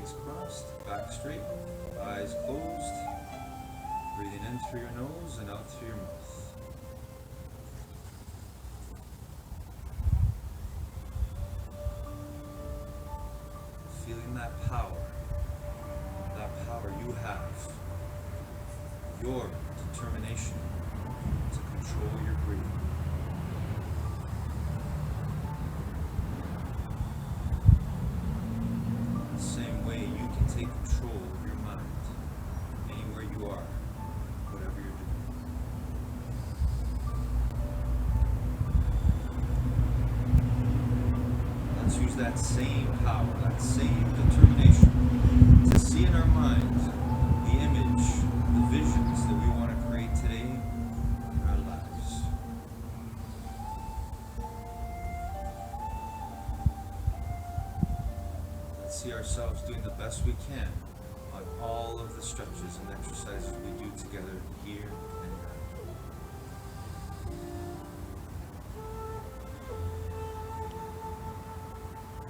legs crossed, back straight, eyes closed. Breathing in through your nose and out through your mouth. Feeling that power you have, your determination to control your breathing. The same way you can take control of your mind anywhere you are, whatever you're doing. Let's use that same power, that same determination to see in our mind the image, the visions that we want to create today in our lives. Let's see ourselves doing the best we can on all of the stretches and exercises we do together here and now.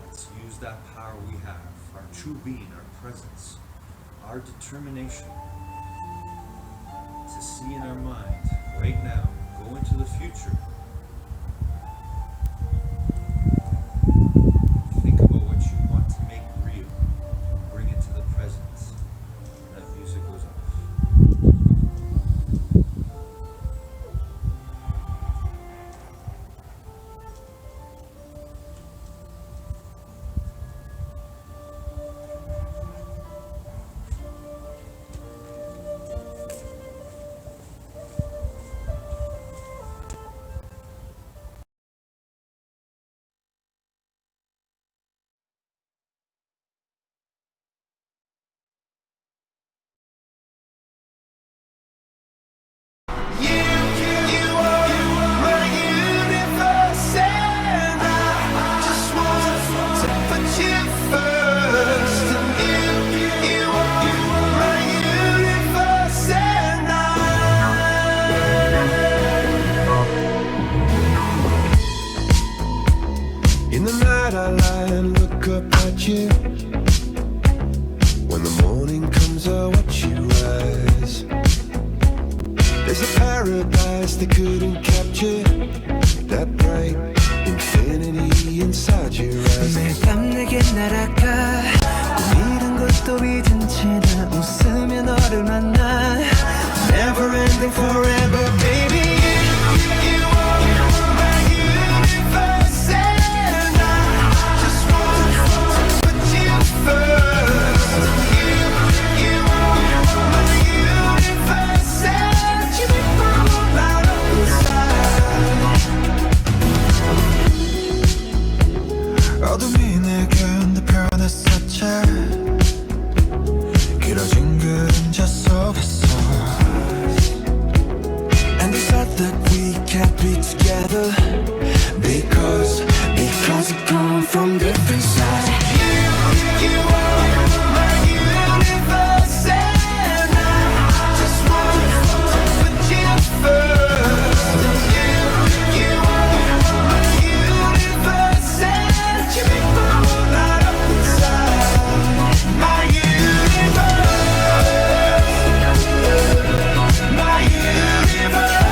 Let's use that power we have, our true being, our presence, our determination to see in our mind right now, go into the future. Think about what you want to make real. Bring it to the present. That music goes off. In the night I lie and look up at you. When the morning comes I watch you rise. There's a paradise they couldn't capture, that bright infinity inside your eyes. 매일 밤 내게 날아가 꿈이란 것도 잊은 채 나 웃으며 너를 만나 Never ending forever baby. 어둠이 내게 펴냈었지. 길어진 그림자 속에서 And they said that we can't be together Because we come from different sides. You are my universe and I just want to put you first. You are my universe and you make my whole light up inside. My universe, my universe,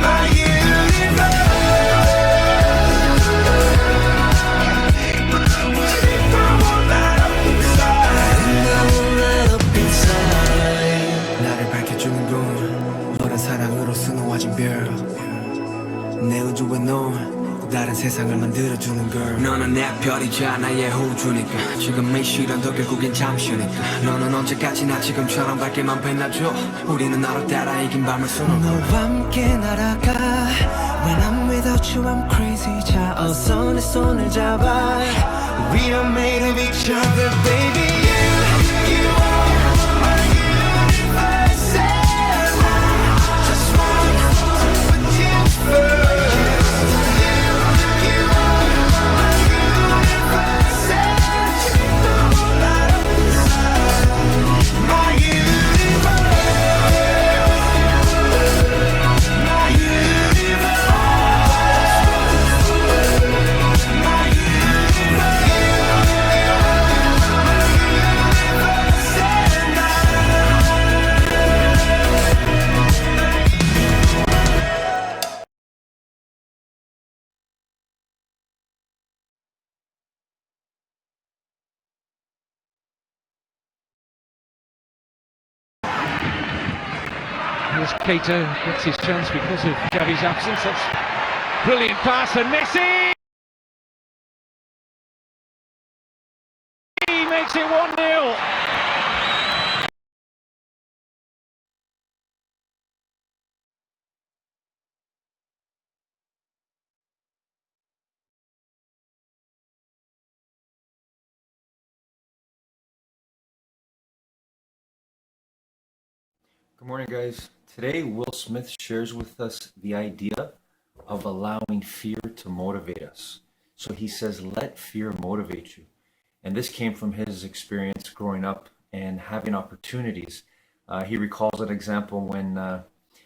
my universe. 나를 밝혀주는 건 너란 사랑으로 수놓아진 별. 내 우주에 넌 다른 세상을 만들어주는 걸. 너는 내 별이자 나의 호주니까 지금 이 시련도 결국엔 잠시니까 너는 언제까지나 지금처럼 밝게만 빛나줘. 우리는 나로 따라 이긴 밤을 수놓고 너와 함께 날아가. When I'm without you I'm crazy. 자 어서 내 손을 잡아. We are made of each other baby. You are my universe and I just want to put you first. You are my universe and you make the whole light up inside. My universe, my universe, my universe. As Keita gets his chance because of Xavi's absence. That's brilliant pass and Messi! He makes it 1-0. Good morning, guys. Today, Will Smith shares with us the idea of allowing fear to motivate us. So he says, let fear motivate you. And this came from his experience growing up and having opportunities. He recalls an example when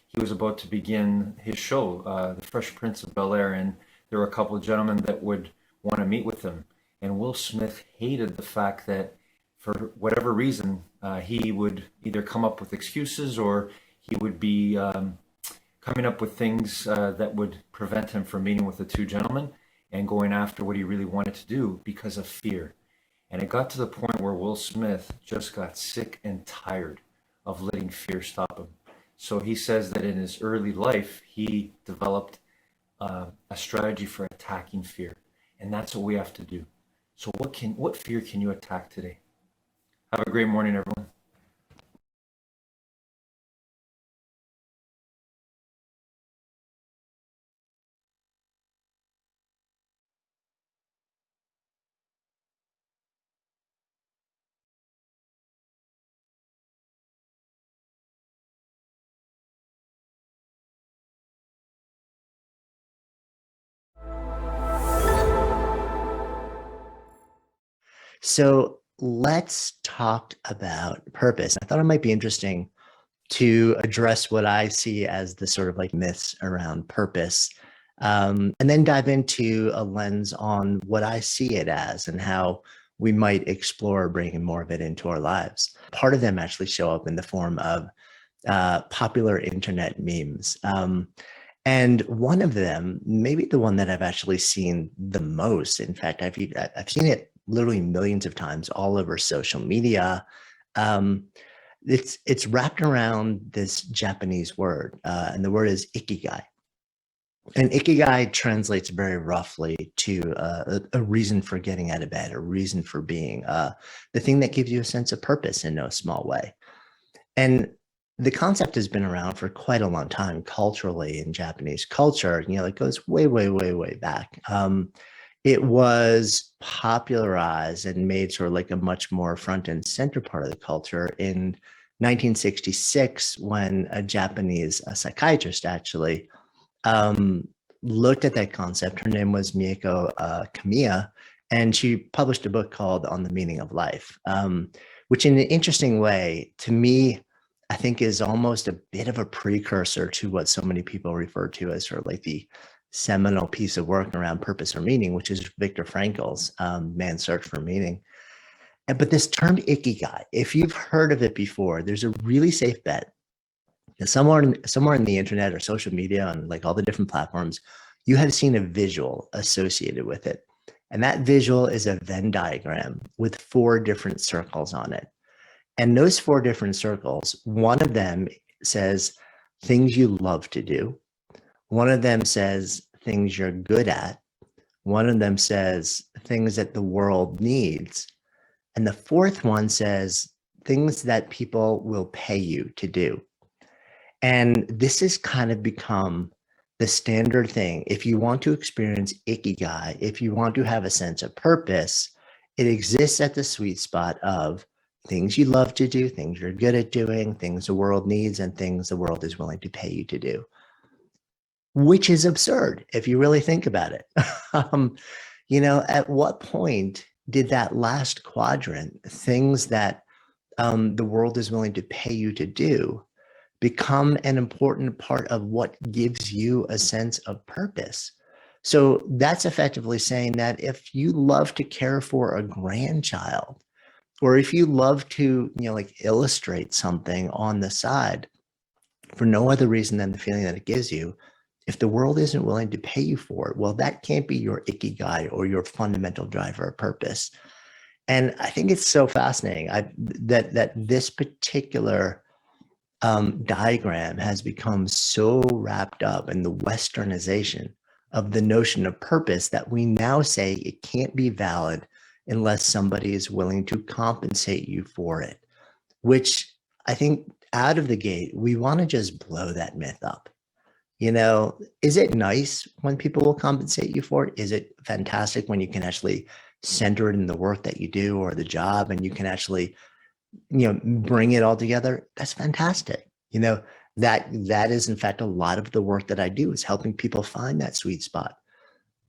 he was about to begin his show, The Fresh Prince of Bel-Air, and there were a couple of gentlemen that would want to meet with him. And Will Smith hated the fact that for whatever reason, he would either come up with excuses or he would be coming up with things that would prevent him from meeting with the two gentlemen and going after what he really wanted to do because of fear. And it got to the point where Will Smith just got sick and tired of letting fear stop him. So he says that in his early life, he developed a strategy for attacking fear. And that's what we have to do. So what fear can you attack today? Have a great morning, everyone. So let's talk about purpose. I thought it might be interesting to address what I see as the sort of like myths around purpose, and then dive into a lens on what I see it as and how we might explore bringing more of it into our lives. Part of them actually show up in the form of popular internet memes. And one of them, maybe the one that I've actually seen the most, in fact, I've seen it literally millions of times all over social media. It's wrapped around this Japanese word, and the word is ikigai. And ikigai translates very roughly to a reason for getting out of bed, a reason for being, the thing that gives you a sense of purpose in no small way. And the concept has been around for quite a long time culturally in Japanese culture. It goes way, way, way, way back. It was popularized and made sort of like a much more front and center part of the culture in 1966 when a Japanese psychiatrist actually looked at that concept. Her name was Mieko Kamiya, and she published a book called On the Meaning of Life, which in an interesting way, to me, I think is almost a bit of a precursor to what so many people refer to as sort of like the seminal piece of work around purpose or meaning, which is Viktor Frankl's Man's Search for Meaning. But this term ikigai, if you've heard of it before, there's a really safe bet that somewhere in the internet or social media on like all the different platforms, you have seen a visual associated with it. And that visual is a Venn diagram with 4 different circles on it. And those 4 different circles, one of them says things you love to do. One of them says things you're good at. One of them says things that the world needs. And the 4th one says things that people will pay you to do. And this has kind of become the standard thing. If you want to experience ikigai, if you want to have a sense of purpose, it exists at the sweet spot of things you love to do, things you're good at doing, things the world needs, and things the world is willing to pay you to do, which is absurd if you really think about it. At what point did that last quadrant, things that the world is willing to pay you to do, become an important part of what gives you a sense of purpose? So that's effectively saying that if you love to care for a grandchild, or if you love to, illustrate something on the side for no other reason than the feeling that it gives you, if the world isn't willing to pay you for it, well, that can't be your ikigai or your fundamental driver of purpose. And I think it's so fascinating that this particular diagram has become so wrapped up in the westernization of the notion of purpose that we now say it can't be valid unless somebody is willing to compensate you for it, which I think out of the gate, we want to just blow that myth up. You know, is it nice when people will compensate you for it? Is it fantastic when you can actually center it in the work that you do or the job and you can actually, you know, bring it all together? That's fantastic. You know, that is in fact a lot of the work that I do, is helping people find that sweet spot.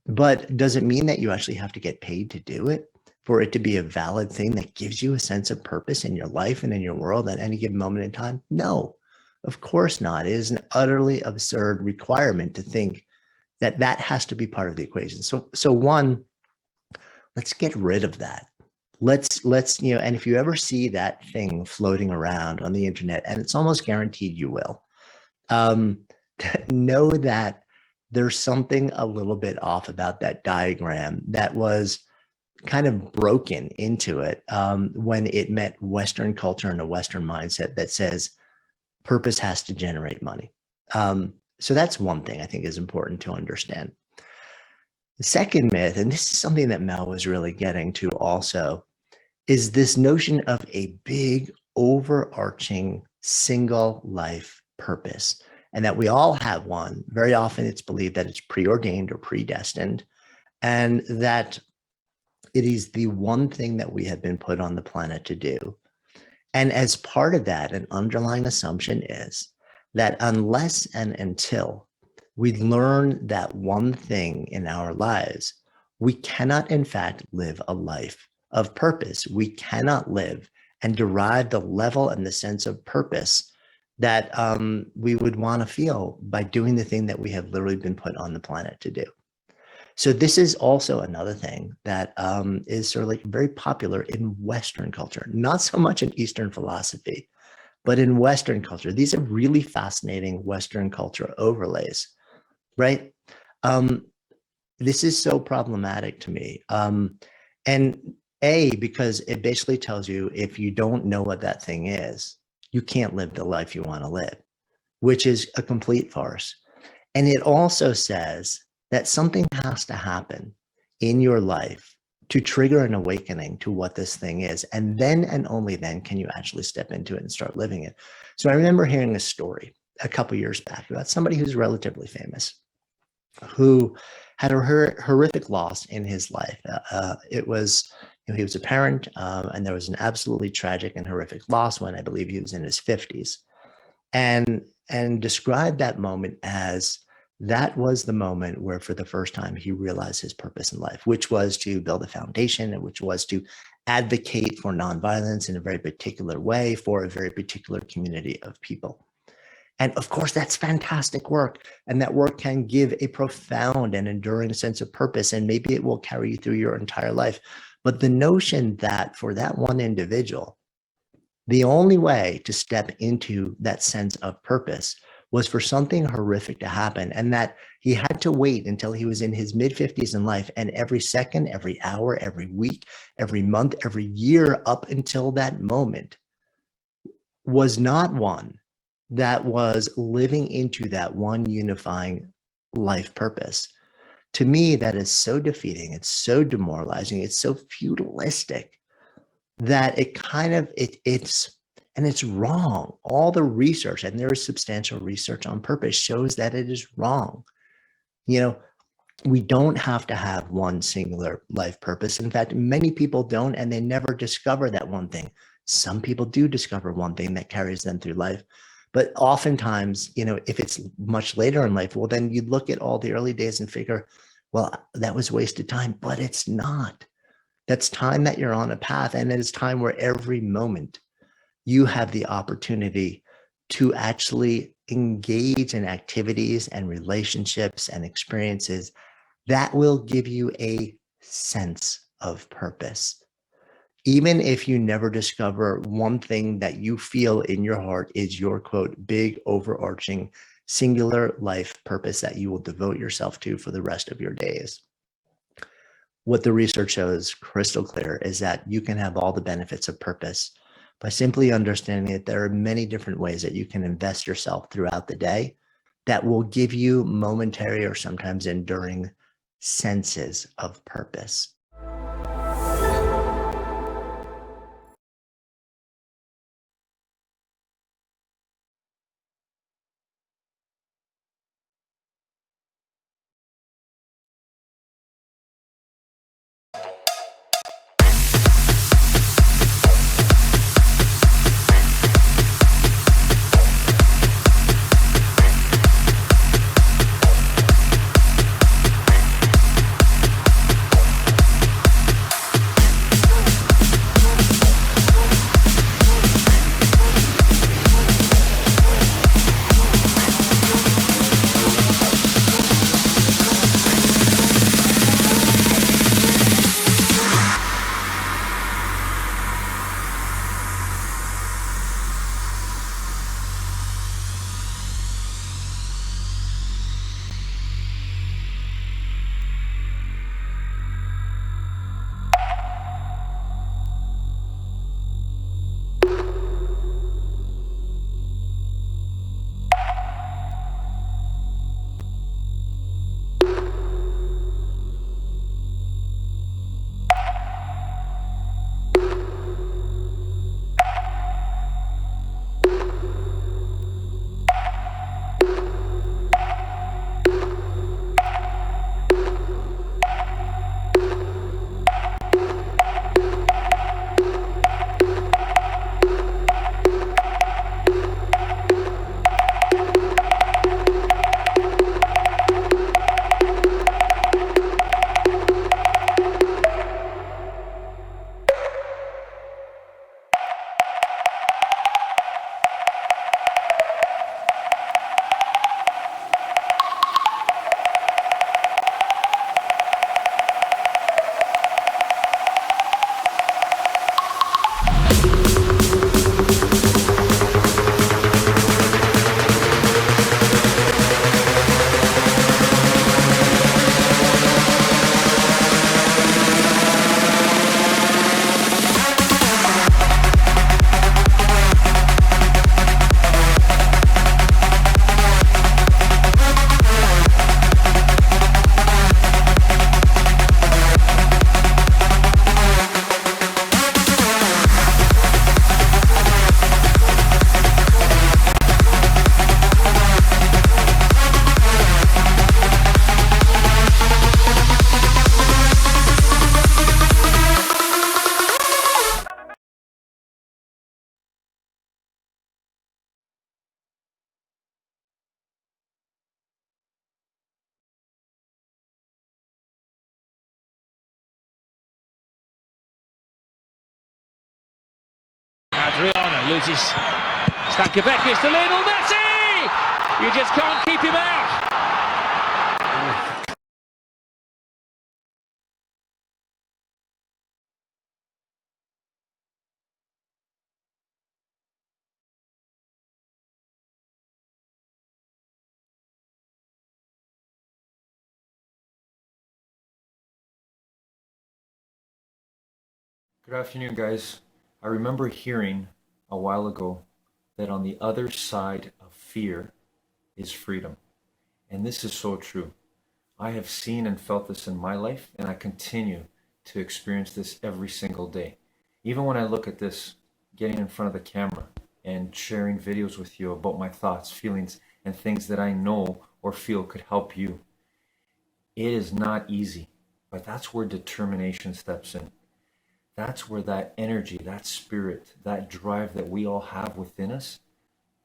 But does it mean that you actually have to get paid to do it for it to be a valid thing that gives you a sense of purpose in your life and in your world at any given moment in time? No, of course not. It is an utterly absurd requirement to think that that has to be part of the equation. So one, let's get rid of that. Let's, you know, and if you ever see that thing floating around on the internet, and it's almost guaranteed you will, know that there's something a little bit off about that diagram that was kind of broken into it when it met Western culture and a Western mindset that says purpose has to generate money. So that's one thing I think is important to understand. The second myth, and this is something that Mel was really getting to also, is this notion of a big overarching single life purpose, and that we all have one. Very often it's believed that it's preordained or predestined, and that it is the one thing that we have been put on the planet to do. And as part of that, an underlying assumption is that unless and until we learn that one thing in our lives, we cannot in fact live a life of purpose. We cannot live and derive the level and the sense of purpose that we would want to feel by doing the thing that we have literally been put on the planet to do. So this is also another thing that is sort of like very popular in Western culture, not so much in Eastern philosophy, but in Western culture. These are really fascinating Western culture overlays, right? This is so problematic to me. And because it basically tells you if you don't know what that thing is, you can't live the life you want to live, which is a complete farce. And it also says that something has to happen in your life to trigger an awakening to what this thing is. And then and only then can you actually step into it and start living it. So I remember hearing a story a couple years back about somebody who's relatively famous, who had a horrific loss in his life. It was, you know, he was a parent, and there was an absolutely tragic and horrific loss when I believe he was in his 50s, and described that moment as that was the moment where for the first time he realized his purpose in life, which was to build a foundation and which was to advocate for nonviolence in a very particular way for a very particular community of people. And of course, that's fantastic work. And that work can give a profound and enduring sense of purpose. And maybe it will carry you through your entire life. But the notion that for that one individual, the only way to step into that sense of purpose was for something horrific to happen, and that he had to wait until he was in his mid-50s in life, and every second, every hour, every week, every month, every year up until that moment was not one that was living into that one unifying life purpose. To me, that is so defeating. It's so demoralizing. It's so feudalistic that it kind of, it's wrong. All the research, and there is substantial research on purpose, shows that it is wrong. You know, we don't have to have one singular life purpose. In fact, many people don't, and they never discover that one thing. Some people do discover one thing that carries them through life. But oftentimes, you know, if it's much later in life, well, then you look at all the early days and figure, well, that was wasted time, but it's not. That's time that you're on a path, and it is time where every moment you have the opportunity to actually engage in activities and relationships and experiences that will give you a sense of purpose. Even if you never discover one thing that you feel in your heart is your, quote, big overarching singular life purpose that you will devote yourself to for the rest of your days. What the research shows crystal clear is that you can have all the benefits of purpose, by simply understanding that there are many different ways that you can invest yourself throughout the day that will give you momentary or sometimes enduring senses of purpose. Adriano loses Stankovic to Lionel Messi! You just can't keep him out! Good afternoon, guys. I remember hearing a while ago that on the other side of fear is freedom. And this is so true. I have seen and felt this in my life, and I continue to experience this every single day. Even when I look at this, getting in front of the camera and sharing videos with you about my thoughts, feelings, and things that I know or feel could help you. It is not easy, but that's where determination steps in. That's where that energy, that spirit, that drive that we all have within us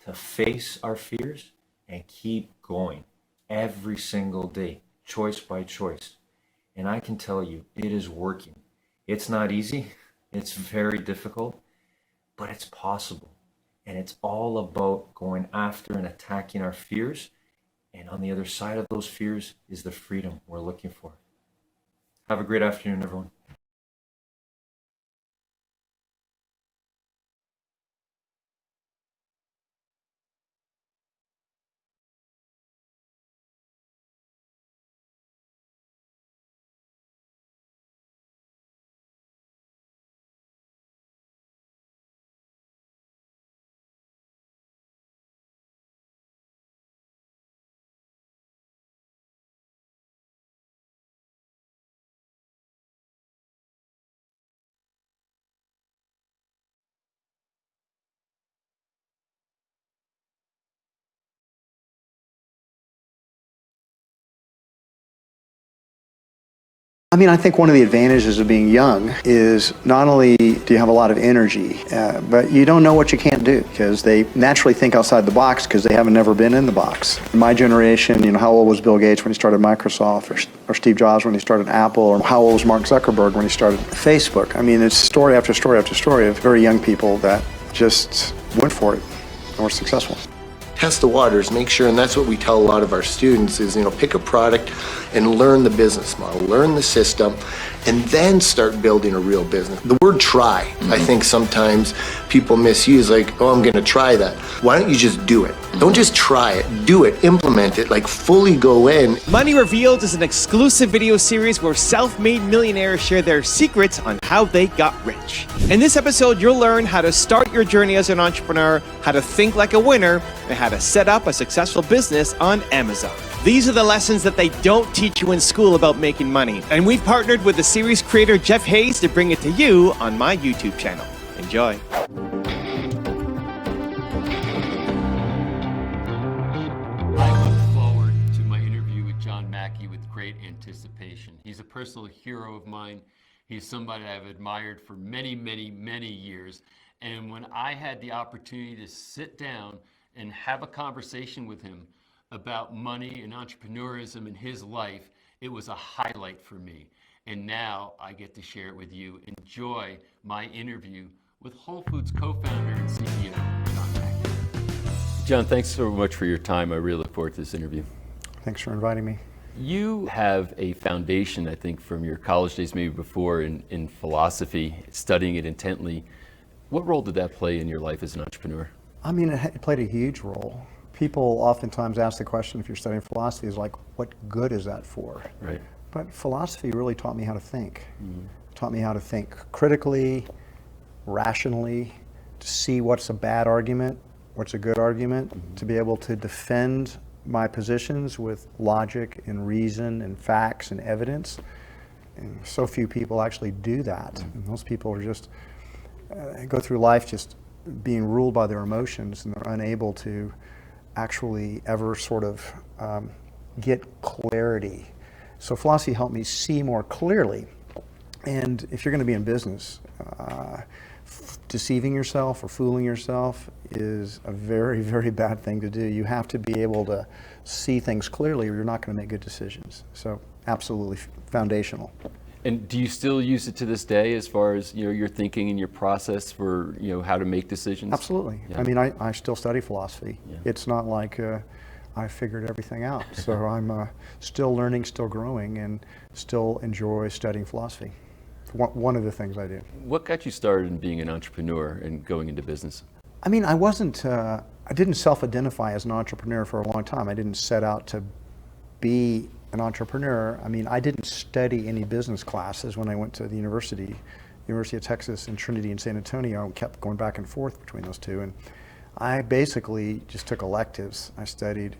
to face our fears and keep going every single day, choice by choice. And I can tell you, it is working. It's not easy, it's very difficult, but it's possible. And it's all about going after and attacking our fears. And on the other side of those fears is the freedom we're looking for. Have a great afternoon, everyone. I mean, I think one of the advantages of being young is not only do you have a lot of energy, but you don't know what you can't do, because they naturally think outside the box because they haven't never been in the box. In my generation, you know, how old was Bill Gates when he started Microsoft, or Steve Jobs when he started Apple, or how old was Mark Zuckerberg when he started Facebook? I mean, it's story after story after story of very young people that just went for it and were successful. Test the waters, make sure, and that's what we tell a lot of our students is, you know, pick a product and learn the business model, learn the system, and then start building a real business. The word try, I think sometimes people misuse, like, oh, I'm gonna try that. Why don't you just do it? Don't just try it, do it, implement it, like fully go in. Money Revealed is an exclusive video series where self-made millionaires share their secrets on how they got rich. In this episode, you'll learn how to start your journey as an entrepreneur, how to think like a winner, and how to set up a successful business on Amazon. These are the lessons that they don't teach you in school about making money. And we've partnered with the series creator Jeff Hayes to bring it to you on my YouTube channel. Enjoy. I look forward to my interview with John Mackey with great anticipation. He's a personal hero of mine. He's somebody I've admired for many, many, many years. And when I had the opportunity to sit down and have a conversation with him about money and entrepreneurism in his life, it was a highlight for me. And now I get to share it with you. Enjoy my interview with Whole Foods co-founder and CEO, John Mackey. John, thanks so much for your time. I really look forward to this interview. Thanks for inviting me. You have a foundation, I think, from your college days, maybe before, in philosophy, studying it intently. What role did that play in your life as an entrepreneur? I mean, it played a huge role. People oftentimes ask the question, if you're studying philosophy, is like, what good is that for? Right. But philosophy really taught me how to think. Taught me how to think critically, rationally, to see what's a bad argument, what's a good argument, to be able to defend my positions with logic and reason and facts and evidence. And so few people actually do that. And most people are just go through life just being ruled by their emotions, and they're unable to actually ever sort of get clarity. So philosophy helped me see more clearly. And if you're going to be in business, deceiving yourself or fooling yourself is a very, very bad thing to do. You have to be able to see things clearly, or you're not going to make good decisions. So absolutely foundational. And do you still use it to this day as far as, you know, your thinking and your process for, you know, how to make decisions? Absolutely. Yeah. I mean, I still study philosophy. Yeah. It's not like I figured everything out. So I'm still learning, still growing, and still enjoy studying philosophy. One of the things I do. What got you started in being an entrepreneur and going into business? I mean, I didn't self-identify as an entrepreneur for a long time. I didn't set out to be an entrepreneur. I mean, I didn't study any business classes when I went to the University of Texas and Trinity in San Antonio. I kept going back and forth between those two. And I basically just took electives. I studied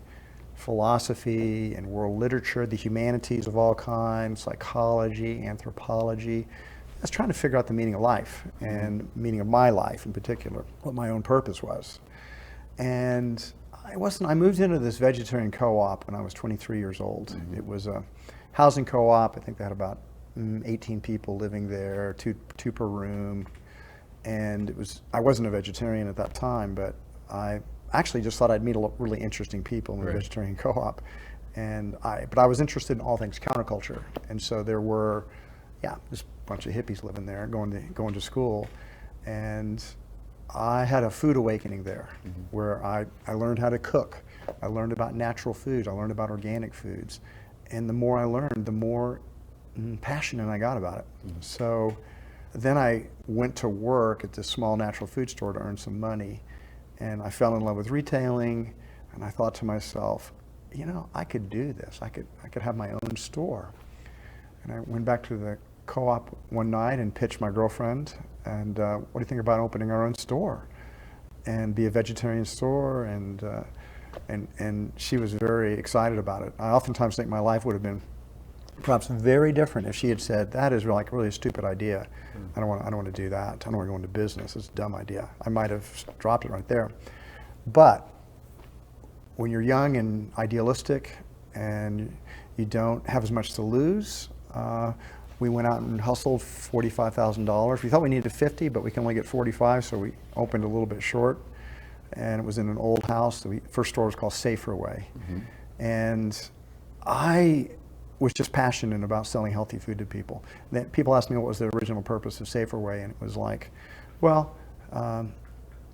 philosophy and world literature, the humanities of all kinds, psychology, anthropology. I was trying to figure out the meaning of life and meaning of my life in particular, what my own purpose was. And I moved into this vegetarian co-op when I was 23 years old. It was a housing co-op. I think they had about 18 people living there, two per room. And I wasn't a vegetarian at that time, but I actually just thought I'd meet a lot of really interesting people in the vegetarian co-op. But I was interested in all things counterculture. And so there were, just a bunch of hippies living there, going to school. And I had a food awakening there, where I learned how to cook. I learned about natural foods. I learned about organic foods. And the more I learned, the more passionate I got about it. So then I went to work at this small natural food store to earn some money. And I fell in love with retailing. And I thought to myself, you know, I could do this. I could have my own store. And I went back to the co-op one night and pitched my girlfriend, and what do you think about opening our own store and be a vegetarian store? And she was very excited about it. I oftentimes think my life would have been perhaps very different if she had said, that is like really a stupid idea. I don't want to do that. I don't want to go into business. It's a dumb idea. I might have dropped it right there. But when you're young and idealistic and you don't have as much to lose, We went out and hustled $45,000. We thought we needed 50, but we can only get 45, so we opened a little bit short. And it was in an old house. The first store was called Saferway. And I was just passionate about selling healthy food to people. Then people asked me what was the original purpose of Saferway, and it was like, well,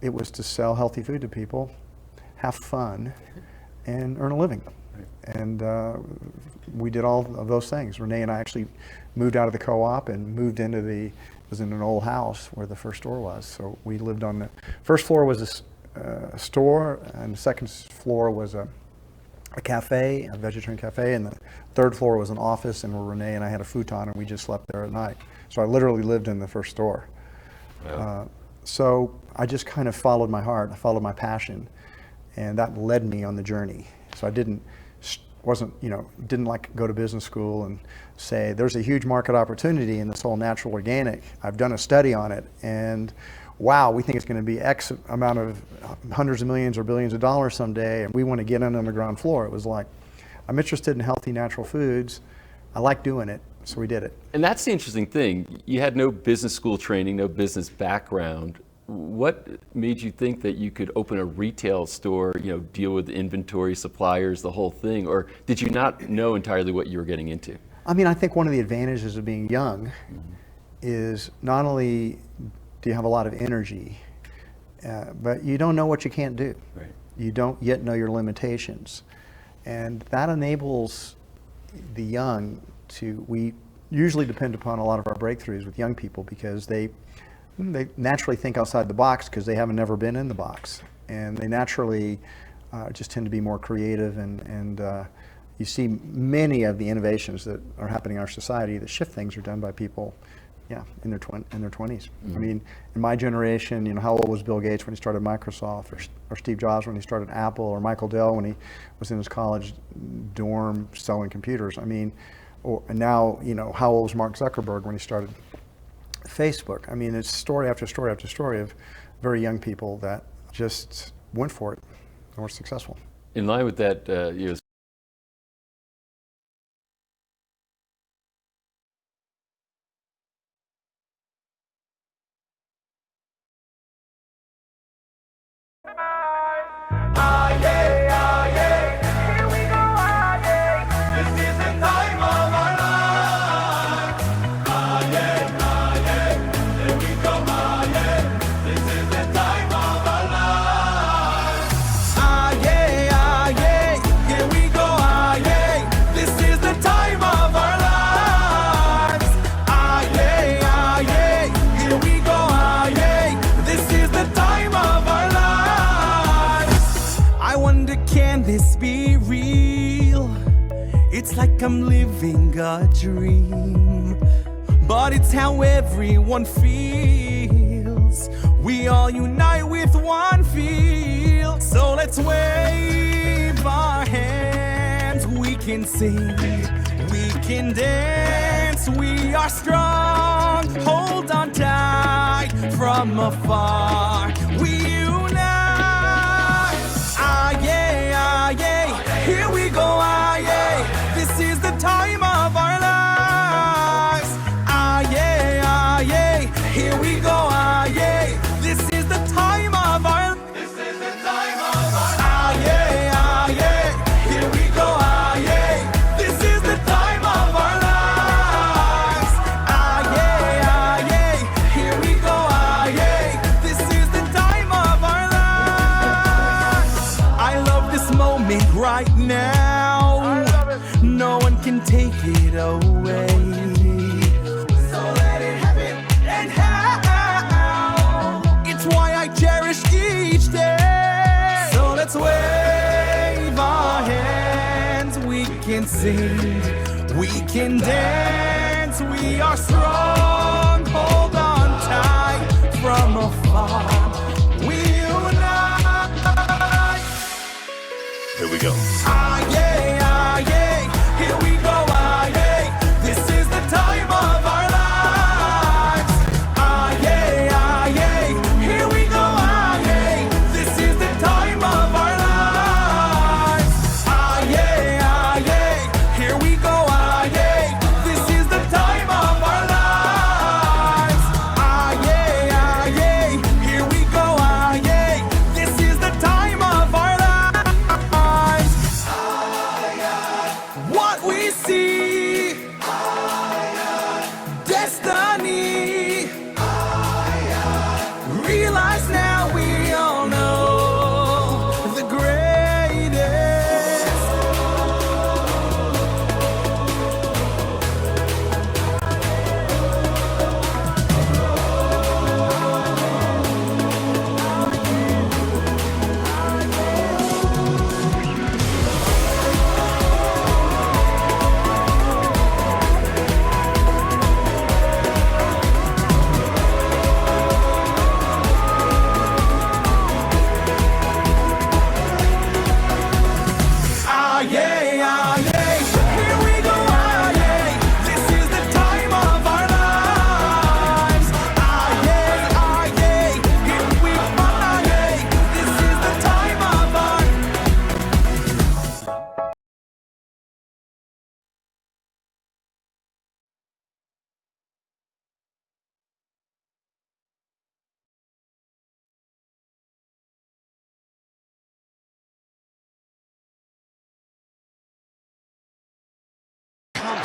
it was to sell healthy food to people, have fun, and earn a living. And we did all of those things. Renee and I actually moved out of the co-op and moved into it was in an old house where the first store was. So we lived on the first floor was a store, and the second floor was a cafe, a vegetarian cafe, and the third floor was an office, and where Renee and I had a futon, and we just slept there at night. So I literally lived in the first store. Wow. So I just kind of followed my heart, I followed my passion, and that led me on the journey. So I didn't like go to business school and say, there's a huge market opportunity in this whole natural organic. I've done a study on it, and wow, we think it's going to be X amount of hundreds of millions or billions of dollars someday, and we want to get in on the ground floor. It was like, I'm interested in healthy natural foods. I like doing it, so we did it. And that's the interesting thing. You had no business school training, no business background. What made you think that you could open a retail store, deal with inventory, suppliers, the whole thing? Or did you not know entirely what you were getting into? I mean, I think one of the advantages of being young is not only do you have a lot of energy, but you don't know what you can't do. Right. You don't yet know your limitations. And that enables the young we usually depend upon a lot of our breakthroughs with young people because they naturally think outside the box because they haven't never been in the box. And they naturally just tend to be more creative, and you see many of the innovations that are happening in our society that shift things are done by people in their 20s. I mean, in my generation, how old was Bill Gates when he started Microsoft, or Steve Jobs when he started Apple, or Michael Dell when he was in his college dorm selling computers? I mean, and now, how old was Mark Zuckerberg when he started Facebook? I mean, it's story after story after story of very young people that just went for it and were successful. In line with that, like I'm living a dream, but it's how everyone feels. We all unite with one feel. So let's wave our hands. We can sing, we can dance. We are strong, hold on tight. From afar we unite. Ah yeah, ah yeah, here we go, ah yeah. This is the time of our lives. Ah yeah, ah yeah, here we go, ah yeah. This is the time of our. This is the time of our. Ah yeah, ah yeah, here we go, ah yeah. This is the time of our lives. Ah yeah, ah yeah, here we go, ah yeah. This is the time of our lives. I love this moment right now. No one can take it away. So let it happen and how. It's why I cherish each day. So let's wave our hands. We can sing, we can dance. We are strong, hold on tight. From afar we unite. here we go. Ah yeah, ah yeah. Here we go, ah yeah. This is the time of our lives. Ah yeah, ah yeah. Here we go, ah yeah. This is the time of our lives. Ah yeah, ah yeah. Here we go, ah yeah. This is the time of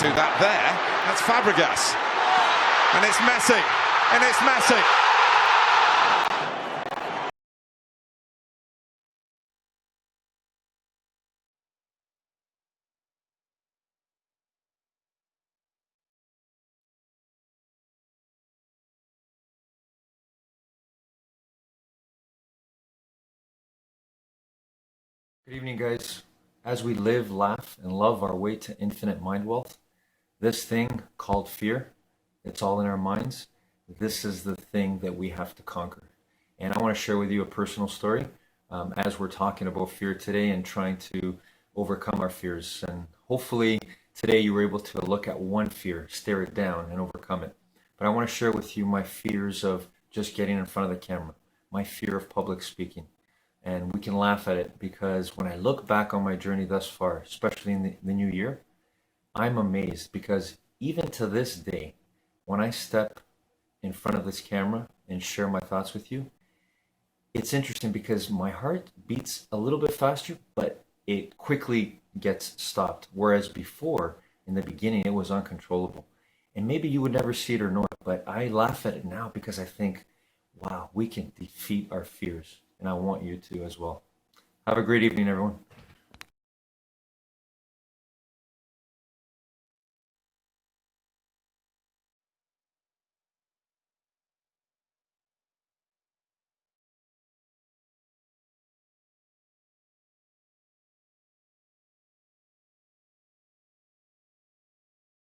do that there. That's Fabregas. And it's Messi. And it's Messi. Good evening, guys. As we live, laugh, and love our way to infinite mind wealth, this thing called fear, it's all in our minds. This is the thing that we have to conquer. And I want to share with you a personal story as we're talking about fear today and trying to overcome our fears. And hopefully today you were able to look at one fear, stare it down, and overcome it. But I want to share with you my fears of just getting in front of the camera, my fear of public speaking. And we can laugh at it because when I look back on my journey thus far, especially in the new year, I'm amazed because even to this day, when I step in front of this camera and share my thoughts with you, it's interesting because my heart beats a little bit faster, but it quickly gets stopped. Whereas before, in the beginning, it was uncontrollable. And maybe you would never see it or know it, but I laugh at it now because I think, wow, we can defeat our fears. And I want you to as well. Have a great evening, everyone.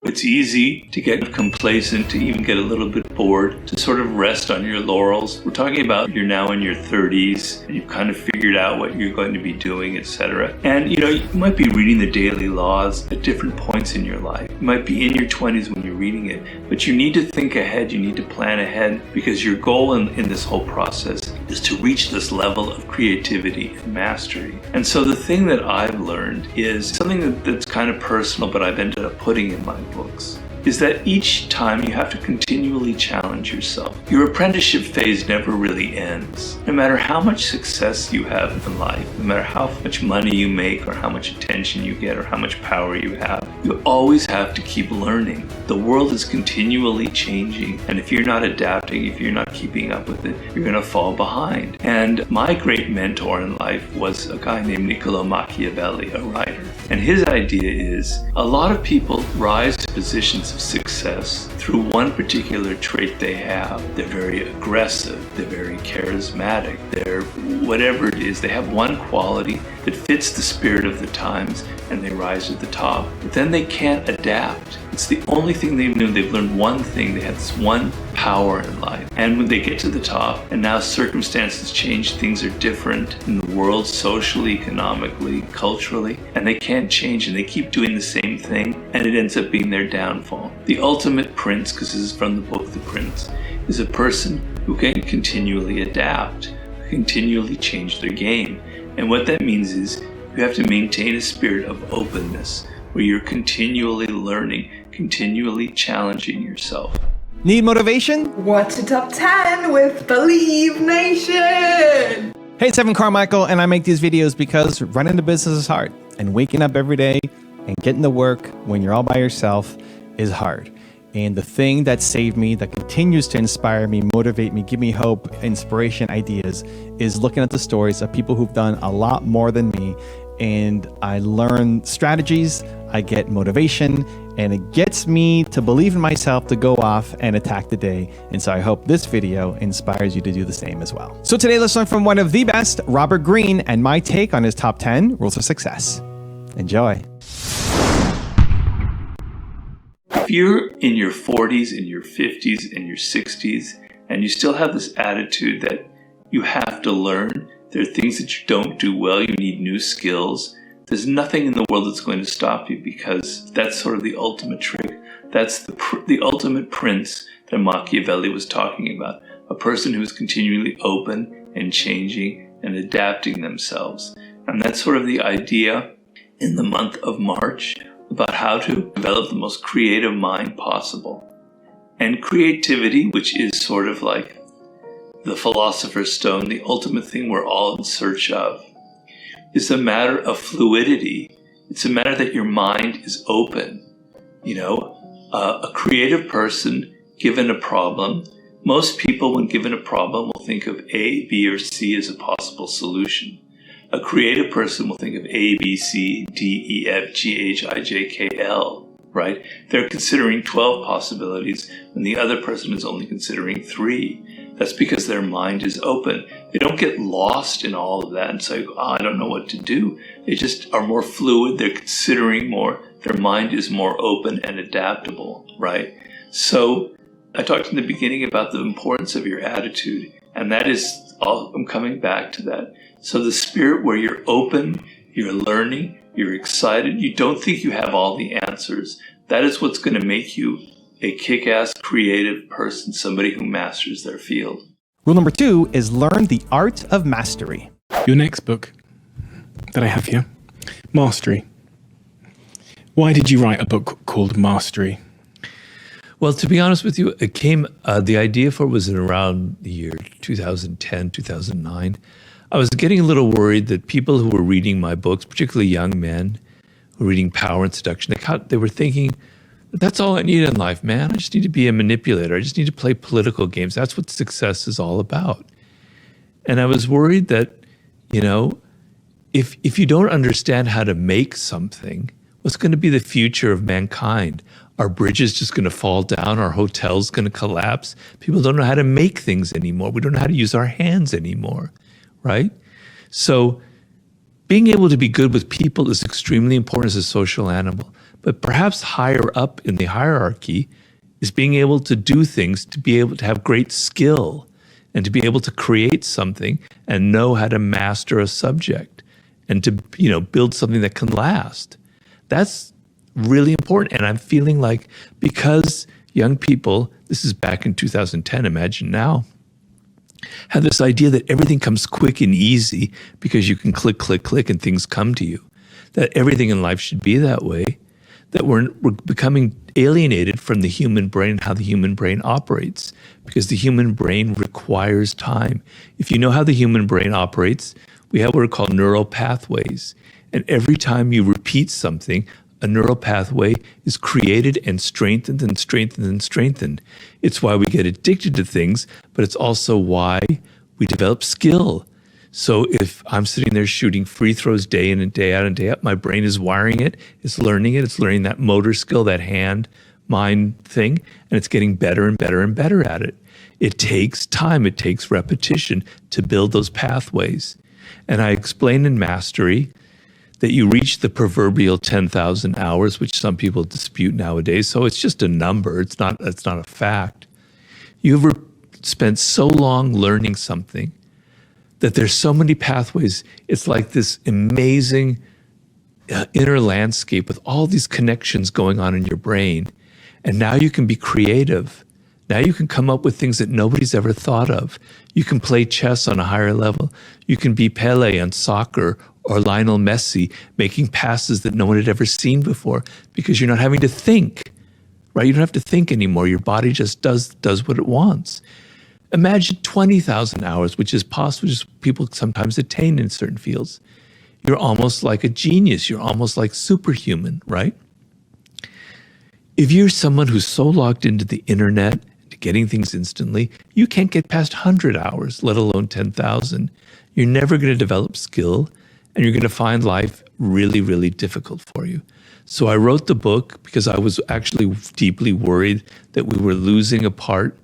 It's easy to get complacent, to even get a little bit bored, to sort of rest on your laurels. We're talking about you're now in your 30s and you've kind of figured out what you're going to be doing, etc. And you might be reading the daily laws at different points in your life. You might be in your 20s when you're reading it, but you need to think ahead, you need to plan ahead, because your goal in this whole process is to reach this level of creativity and mastery. And so the thing that I've learned is something that's kind of personal, but I've ended up putting in my books, is that each time you have to continually challenge yourself. Your apprenticeship phase never really ends. No matter how much success you have in life, no matter how much money you make or how much attention you get or how much power you have, you always have to keep learning. The world is continually changing, and if you're not adapting, if you're not keeping up with it, you're going to fall behind. And my great mentor in life was a guy named Niccolo Machiavelli, a writer. And his idea is a lot of people rise to positions of success through one particular trait they have. They're very aggressive, they're very charismatic, they're whatever it is, they have one quality that fits the spirit of the times and they rise to the top. But then they can't adapt. It's the only thing they've known. They've learned one thing. They have this one power in life. And when they get to the top and now circumstances change, things are different in the world, socially, economically, culturally, and they can't change and they keep doing the same thing and it ends up being their downfall. The ultimate prince, because this is from the book The Prince, is a person who can continually adapt, continually change their game. And what that means is you have to maintain a spirit of openness where you're continually learning, continually challenging yourself. Need motivation? Watch the Top 10 with Believe Nation! Hey, it's Evan Carmichael, and I make these videos because running a business is hard, and waking up every day and getting to work when you're all by yourself is hard. And the thing that saved me, that continues to inspire me, motivate me, give me hope, inspiration, ideas, is looking at the stories of people who've done a lot more than me. And I learn strategies, I get motivation, and it gets me to believe in myself to go off and attack the day. And so I hope this video inspires you to do the same as well. So today, let's learn from one of the best, Robert Greene, and my take on his top 10 rules of success. Enjoy. If you're in your 40s, in your 50s, in your 60s, and you still have this attitude that you have to learn, there are things that you don't do well, you need new skills, there's nothing in the world that's going to stop you, because that's sort of the ultimate trick. That's the ultimate prince that Machiavelli was talking about. A person who is continually open and changing and adapting themselves. And that's sort of the idea in the month of March about how to develop the most creative mind possible. And creativity, which is sort of like the philosopher's stone, the ultimate thing we're all in search of, is a matter of fluidity. It's a matter that your mind is open. A creative person given a problem, most people when given a problem will think of A, B, or C as a possible solution. A creative person will think of A, B, C, D, E, F, G, H, I, J, K, L, right? They're considering 12 possibilities when the other person is only considering 3. That's because their mind is open. They don't get lost in all of that and say, I don't know what to do. They just are more fluid. They're considering more. Their mind is more open and adaptable, right? So I talked in the beginning about the importance of your attitude, and that is all, I'm coming back to that. So the spirit where you're open, you're learning, you're excited, you don't think you have all the answers. That is what's going to make you a kick-ass creative person, somebody who masters their field. Rule number 2 is learn the art of mastery. Your next book that I have here, Mastery. Why did you write a book called Mastery? Well, to be honest with you, it came, the idea for it was in around the year 2010, 2009. I was getting a little worried that people who were reading my books, particularly young men who were reading Power and Seduction, they were thinking, that's all I need in life, man. I just need to be a manipulator. I just need to play political games. That's what success is all about. And I was worried that, if you don't understand how to make something, what's going to be the future of mankind? Our bridges just going to fall down? Our hotels going to collapse? People don't know how to make things anymore. We don't know how to use our hands anymore, right? So being able to be good with people is extremely important as a social animal. But perhaps higher up in the hierarchy is being able to do things, to be able to have great skill and to be able to create something and know how to master a subject and to, build something that can last. That's really important. And I'm feeling like because young people, this is back in 2010, imagine now, have this idea that everything comes quick and easy because you can click, click, click and things come to you, that everything in life should be that way, that we're becoming alienated from the human brain and how the human brain operates, because the human brain requires time. If you know how the human brain operates, we have what are called neural pathways. And every time you repeat something, a neural pathway is created and strengthened and strengthened and strengthened. It's why we get addicted to things, but it's also why we develop skill. So if I'm sitting there shooting free throws day in and day out and day out, my brain is wiring it, it's learning that motor skill, that hand-mind thing, and it's getting better and better and better at it. It takes time, it takes repetition to build those pathways. And I explain in Mastery that you reach the proverbial 10,000 hours, which some people dispute nowadays. So it's just a number, it's not a fact. You've spent so long learning something that there's so many pathways. It's like this amazing inner landscape with all these connections going on in your brain. And now you can be creative. Now you can come up with things that nobody's ever thought of. You can play chess on a higher level. You can be Pele on soccer or Lionel Messi making passes that no one had ever seen before because you're not having to think, right? You don't have to think anymore. Your body just does what it wants. Imagine 20,000 hours, which is possible, which people sometimes attain in certain fields. You're almost like a genius. You're almost like superhuman, right? If you're someone who's so logged into the internet, to getting things instantly, you can't get past 100 hours, let alone 10,000. You're never going to develop skill, and you're going to find life really, really difficult for you. So I wrote the book because I was actually deeply worried that we were losing a part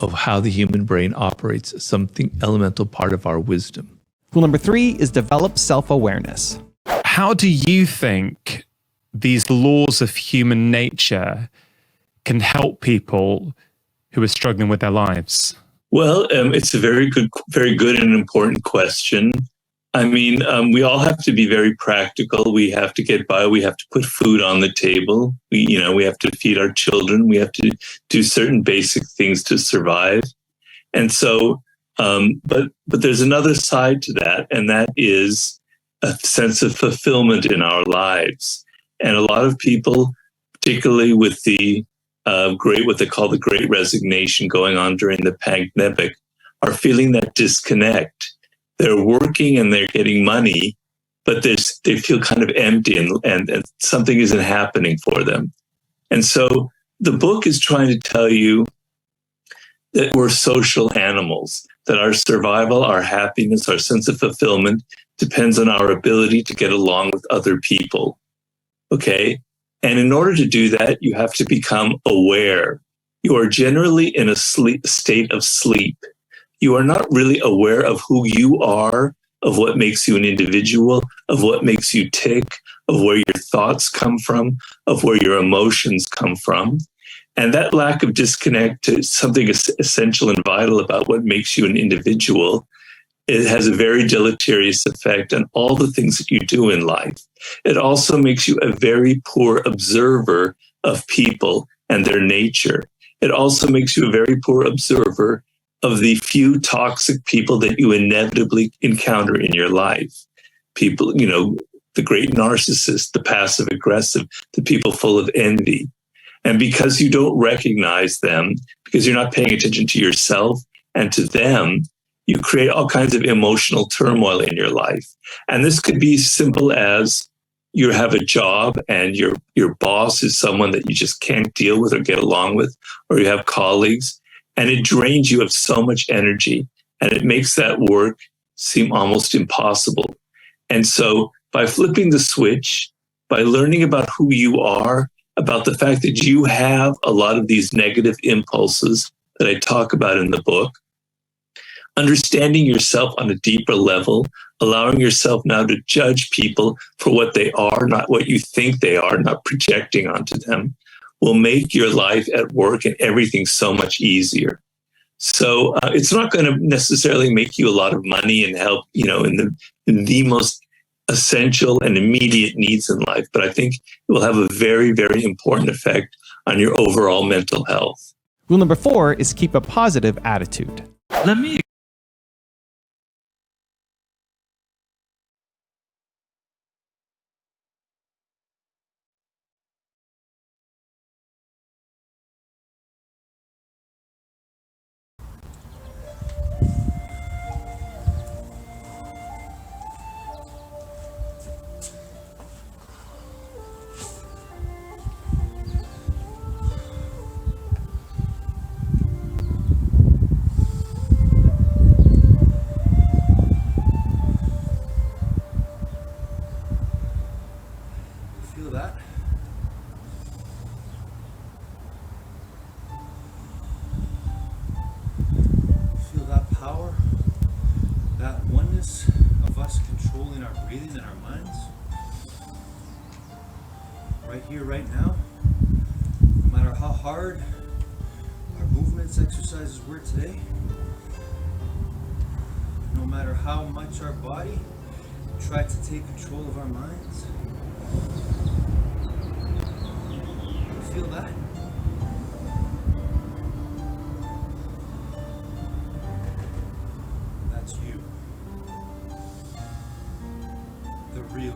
of how the human brain operates, something elemental part of our wisdom. Rule number 3 is develop self-awareness. How do you think these laws of human nature can help people who are struggling with their lives? Well, it's a very good and important question. I mean, we all have to be very practical. We have to get by. We have to put food on the table. We have to feed our children. We have to do certain basic things to survive. And so, but there's another side to that, and that is a sense of fulfillment in our lives. And a lot of people, particularly with the what they call the Great Resignation going on during the pandemic, are feeling that disconnect. They're working and they're getting money, but they feel kind of empty and something isn't happening for them. And so the book is trying to tell you that we're social animals, that our survival, our happiness, our sense of fulfillment depends on our ability to get along with other people. Okay? And in order to do that, you have to become aware. You are generally in a state of sleep. You are not really aware of who you are, of what makes you an individual, of what makes you tick, of where your thoughts come from, of where your emotions come from. And that lack of disconnect to something essential and vital about what makes you an individual, it has a very deleterious effect on all the things that you do in life. It also makes you a very poor observer of people and their nature. It also makes you a very poor observer of the few toxic people that you inevitably encounter in your life. People, the great narcissist, the passive aggressive, the people full of envy. And because you don't recognize them, because you're not paying attention to yourself and to them, you create all kinds of emotional turmoil in your life. And this could be simple as you have a job and your boss is someone that you just can't deal with or get along with, or you have colleagues, and it drains you of so much energy, and it makes that work seem almost impossible. And so by flipping the switch, by learning about who you are, about the fact that you have a lot of these negative impulses that I talk about in the book, understanding yourself on a deeper level, allowing yourself now to judge people for what they are, not what you think they are, not projecting onto them, will make your life at work and everything so much easier. So it's not going to necessarily make you a lot of money and help, in the most essential and immediate needs in life, but I think it will have a very, very important effect on your overall mental health. Rule number 4 is keep a positive attitude. Let me feel that? Feel that power? That oneness of us controlling our breathing and our minds? Right here, right now? No matter how hard our movements, exercises were today, no matter how much our body tried to take control of our minds, feel that? That's you. The real you.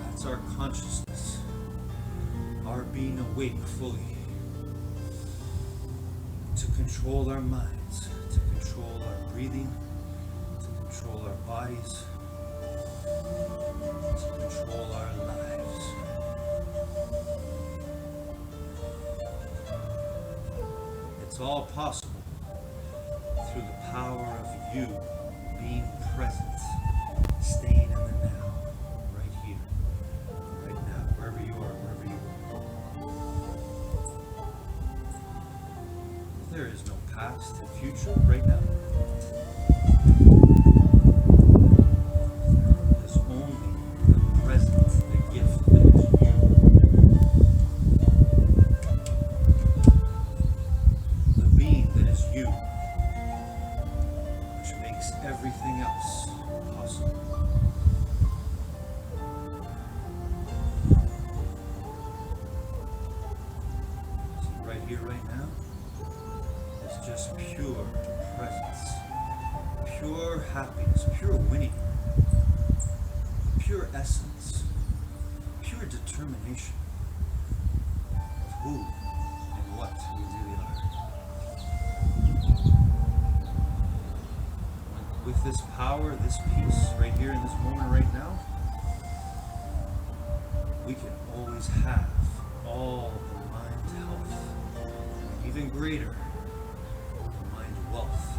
That's our consciousness. Our being awake fully. To control our minds, to control our breathing, to control our bodies, to control our lives. It's all possible through the power of you being present, staying in the now, right here, right now, wherever you are, wherever you are. There is no past and future right now. There is only the present, the gift that is you. You, which makes everything else possible. See, right here, right now, is just pure presence, pure happiness, pure winning, pure essence, pure determination of who and what we really are. With this power, this peace, right here in this moment, right now, we can always have all the mind health, and even greater, the mind wealth.